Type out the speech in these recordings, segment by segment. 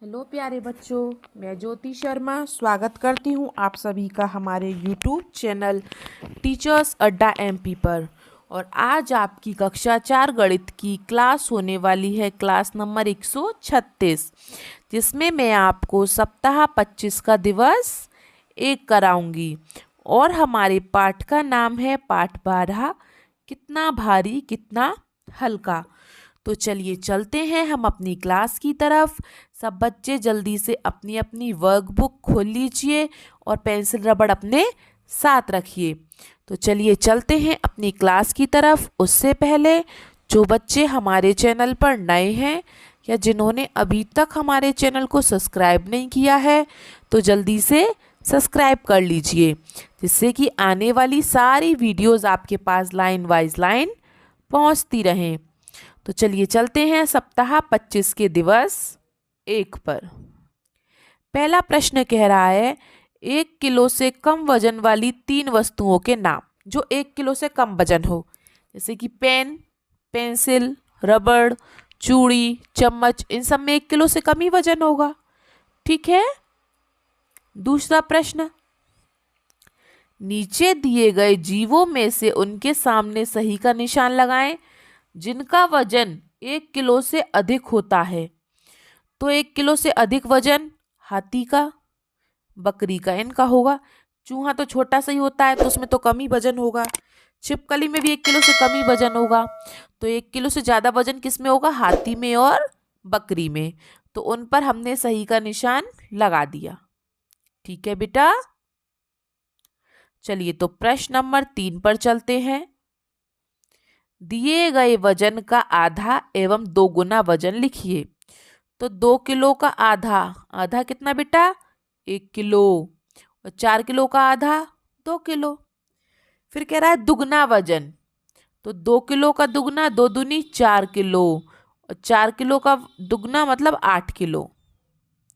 Hello प्यारे बच्चों, मैं ज्योति शर्मा स्वागत करती हूँ आप सभी का हमारे यूट्यूब चैनल टीचर्स अड्डा एमपी पर। और आज आपकी कक्षा 4 गणित की क्लास होने वाली है, क्लास नंबर 136, जिसमें मैं आपको सप्ताह 25 का दिवस 1 कराऊंगी। और हमारे पाठ का नाम है पाठ 12, कितना भारी कितना हल्का। तो चलिए चलते हैं हम अपनी क्लास की तरफ। सब बच्चे जल्दी से अपनी अपनी वर्कबुक खोल लीजिए और पेंसिल रबड़ अपने साथ रखिए। तो चलिए चलते हैं अपनी क्लास की तरफ। उससे पहले जो बच्चे हमारे चैनल पर नए हैं या जिन्होंने अभी तक हमारे चैनल को सब्सक्राइब नहीं किया है, तो जल्दी से सब्सक्राइब कर लीजिए, जिससे कि आने वाली सारी वीडियोस आपके पास लाइन वाइज लाइन पहुंचती रहें। तो चलिए चलते हैं सप्ताह 25 के दिवस 1 पर। पहला प्रश्न कह रहा है 1 किलो से कम वजन वाली 3 वस्तुओं के नाम जो 1 किलो से कम वजन हो, जैसे कि पेन, पेंसिल, रबड़, चूड़ी, चम्मच। इन सब में 1 किलो से कम ही वजन होगा। ठीक है। दूसरा प्रश्न, नीचे दिए गए जीवों में से उनके सामने सही का निशान लगाएं जिनका वजन 1 किलो से अधिक होता है। तो 1 किलो से अधिक वजन हाथी का, बकरी का, इनका होगा। चूहा तो छोटा सा ही होता है, तो उसमें तो कम ही वजन होगा। छिपकली में भी 1 किलो से कम ही वजन होगा। तो 1 किलो से ज़्यादा वजन किस में होगा? हाथी में और बकरी में। तो उन पर हमने सही का निशान लगा दिया। ठीक है बेटा। चलिए तो प्रश्न नंबर 3 पर चलते हैं। दिए गए वजन का आधा एवं 2 गुना वजन लिखिए। तो 2 किलो का आधा, आधा कितना बेटा? 1 किलो। और 4 किलो का आधा 2 किलो। फिर कह रहा है दुगना वजन, तो 2 किलो का दुगना 2 दूनी 4 किलो, और 4 किलो का दुगना मतलब 8 किलो।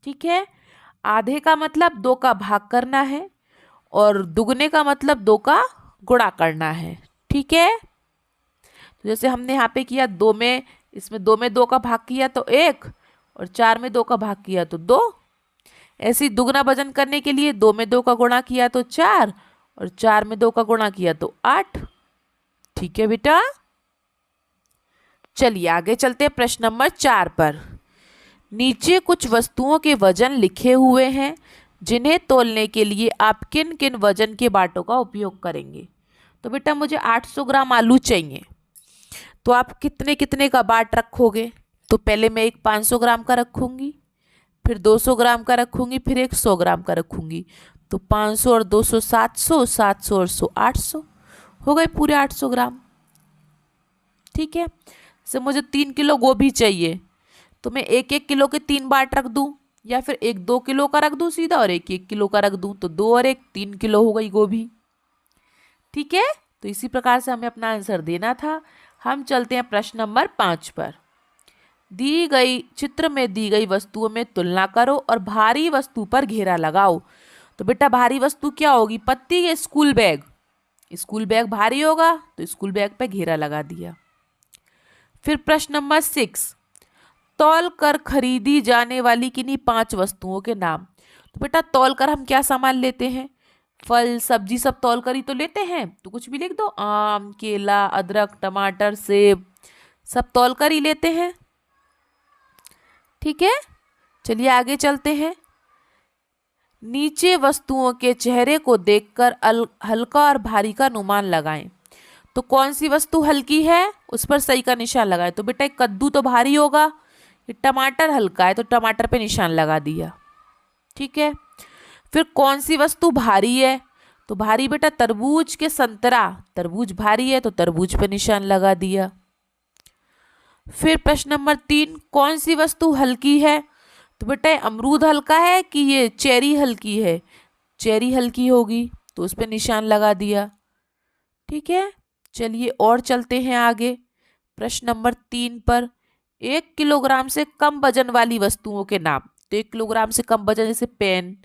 ठीक है। आधे का मतलब 2 का भाग करना है और दुगने का मतलब 2 का गुणा करना है। ठीक है। तो जैसे हमने यहाँ पे किया 2 में, इसमें 2 में 2 का भाग किया तो 1, और 4 में 2 का भाग किया तो 2। ऐसे ही दुगना वजन करने के लिए 2 में 2 का गुणा किया तो 4, और 4 में 2 का गुणा किया तो 8। ठीक है बेटा। चलिए आगे चलते हैं प्रश्न नंबर 4 पर। नीचे कुछ वस्तुओं के वजन लिखे हुए हैं जिन्हें तौलने के लिए आप किन किन वजन के बाटों का उपयोग करेंगे। तो बेटा मुझे 800 ग्राम आलू चाहिए, तो आप कितने कितने का बाट रखोगे? तो पहले मैं एक 500 ग्राम का रखूंगी, फिर 200 ग्राम का रखूंगी, फिर एक 100 ग्राम का रखूंगी। तो 500 और 200 700, 700 और 100 800, हो गए पूरे 800 ग्राम। ठीक है। से मुझे 3 किलो गोभी चाहिए, तो मैं 1-1 किलो के 3 बाट रख दूं, या फिर एक 2 किलो का रख दूं सीधा और 1-1 किलो का रख दूं। तो 2 और 1 3 किलो हो गई गोभी। ठीक है। तो इसी प्रकार से हमें अपना आंसर देना था। हम चलते हैं प्रश्न नंबर 5 पर। दी गई चित्र में दी गई वस्तुओं में तुलना करो और भारी वस्तु पर घेरा लगाओ। तो बेटा भारी वस्तु क्या होगी? पत्ती या स्कूल बैग? स्कूल बैग भारी होगा, तो स्कूल बैग पे घेरा लगा दिया। फिर प्रश्न नंबर 6, तौल कर खरीदी जाने वाली किन्हीं 5 वस्तुओं के नाम। तो बेटा तौल कर हम क्या सामान लेते हैं? फल सब्जी सब तौल कर ही तो लेते हैं, तो कुछ भी लिख दो। आम, केला, अदरक, टमाटर, सेब, सब तौल कर ही लेते हैं। ठीक है। चलिए आगे चलते हैं। नीचे वस्तुओं के चेहरे को देखकर हल्का और भारी का अनुमान लगाएं। तो कौन सी वस्तु हल्की है उस पर सही का निशान लगाएं। तो बेटा कद्दू तो भारी होगा, ये टमाटर हल्का है तो टमाटर पे निशान लगा दिया। ठीक है। फिर कौन सी वस्तु भारी है? तो भारी बेटा तरबूज के संतरा, तरबूज भारी है तो तरबूज पे निशान लगा दिया। फिर प्रश्न नंबर 3, कौन सी वस्तु हल्की है? तो बेटा अमरूद हल्का है कि ये चेरी हल्की है? चेरी हल्की होगी, तो उस पर निशान लगा दिया। ठीक है। चलिए और चलते हैं आगे प्रश्न नंबर 3 पर। 1 किलोग्राम से कम वजन वाली वस्तुओं के नाम। तो 1 किलोग्राम से कम वजन, जैसे पेन,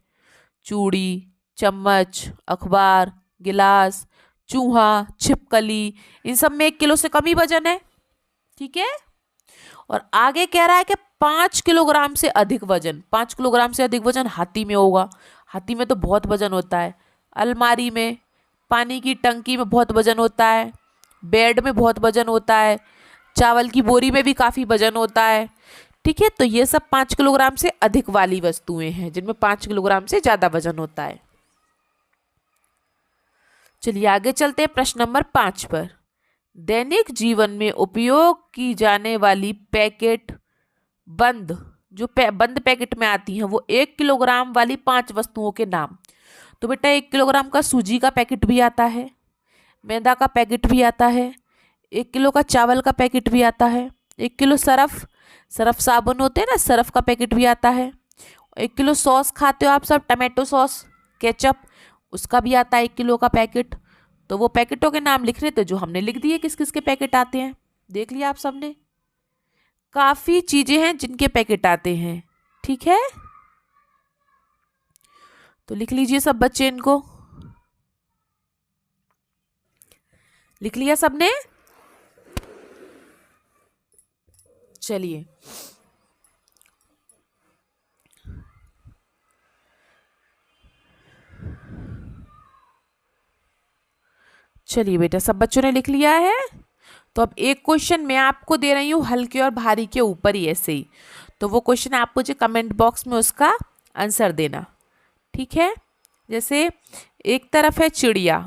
चूड़ी, चम्मच, अखबार, गिलास, चूहा, छिपकली, इन सब में 1 किलो से कम ही वजन है। ठीक है। और आगे कह रहा है कि 5 किलोग्राम से अधिक वजन, 5 किलोग्राम से अधिक वजन हाथी में होगा। हाथी में तो बहुत वजन होता है। अलमारी में, पानी की टंकी में बहुत वजन होता है, बेड में बहुत वजन होता है, चावल की बोरी में भी काफ़ी वजन होता है। ठीक है, तो ये सब 5 किलोग्राम से अधिक वाली वस्तुएं हैं जिनमें 5 किलोग्राम से ज़्यादा वजन होता है। चलिए आगे चलते हैं प्रश्न नंबर 5 पर। दैनिक जीवन में उपयोग की जाने वाली पैकेट बंद, जो बंद पैकेट में आती हैं, वो 1 किलोग्राम वाली 5 वस्तुओं के नाम। तो बेटा 1 किलोग्राम का सूजी का पैकेट भी आता है, मैदा का पैकेट भी आता है, 1 किलो का चावल का पैकेट भी आता है, 1 किलो सरफ साबुन होते हैं ना, सरफ का पैकेट भी आता है, 1 किलो सॉस खाते हो आप सब, टमाटो सॉस, केचप, उसका भी आता है 1 किलो का पैकेट। तो वो पैकेटों के नाम लिखने थे जो हमने लिख दिए, किस किस के पैकेट आते हैं, देख लिया आप सबने। काफ़ी चीज़ें हैं जिनके पैकेट आते हैं। ठीक है, तो लिख लीजिए सब बच्चे, इनको लिख लिया सबने। चलिए चलिए बेटा, सब बच्चों ने लिख लिया है। तो अब एक क्वेश्चन मैं आपको दे रही हूँ हल्के और भारी के ऊपर ही, ऐसे ही। तो वो क्वेश्चन आप मुझे कमेंट बॉक्स में उसका आंसर देना। ठीक है, जैसे एक तरफ है चिड़िया,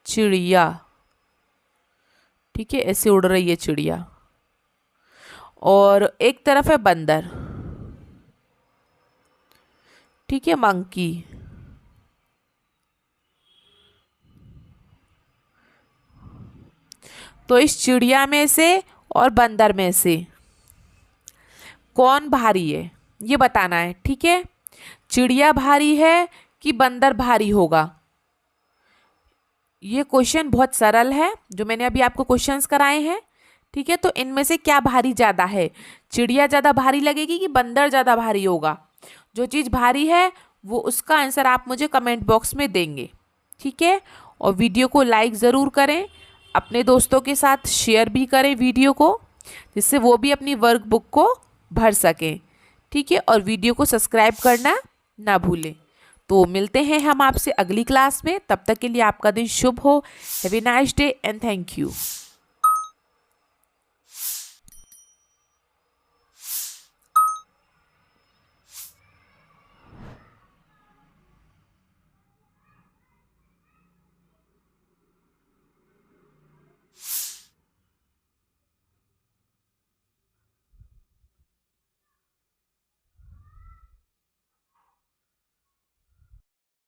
चिड़िया, ठीक है, ऐसे उड़ रही है चिड़िया। और एक तरफ है बंदर, ठीक है, मंकी। तो इस चिड़िया में से और बंदर में से कौन भारी है, ये बताना है। ठीक है, चिड़िया भारी है कि बंदर भारी होगा। ये क्वेश्चन बहुत सरल है जो मैंने अभी आपको क्वेश्चंस कराए हैं। ठीक है, तो इनमें से क्या भारी ज़्यादा है, चिड़िया ज़्यादा भारी लगेगी कि बंदर ज़्यादा भारी होगा। जो चीज़ भारी है वो उसका आंसर आप मुझे कमेंट बॉक्स में देंगे। ठीक है, और वीडियो को लाइक ज़रूर करें, अपने दोस्तों के साथ शेयर भी करें वीडियो को, जिससे वो भी अपनी वर्कबुक को भर सकें। ठीक है, और वीडियो को सब्सक्राइब करना ना भूलें। तो मिलते हैं हम आपसे अगली क्लास में, तब तक के लिए आपका दिन शुभ हो। Have a nice day and thank you.